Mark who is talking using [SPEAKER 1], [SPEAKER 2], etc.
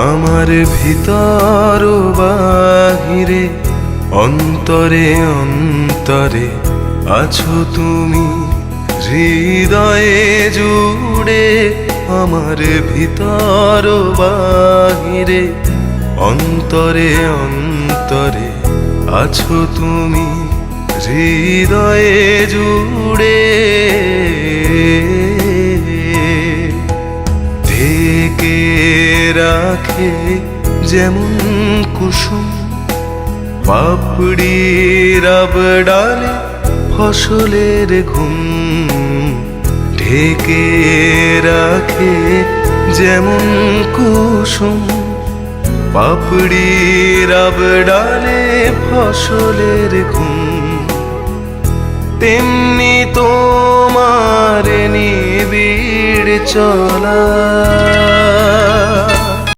[SPEAKER 1] আমার ভিতর বাহিরে অন্তরে অন্তরে আছো তুমি হৃদয়ে জুড়ে। আমার ভিতর বাহিরে অন্তরে অন্তরে আছো তুমি হৃদয়ে জুড়ে। ঢেকে রাখে যেমন কুসুম পাপড়ি রব ডালে ফসলের ঘুম। ঢেকে রাখে যেমন কুসুম পাপড়ি রব ডালে ফসলের ঘুম। তেমনি তোমার নিবিড় চলা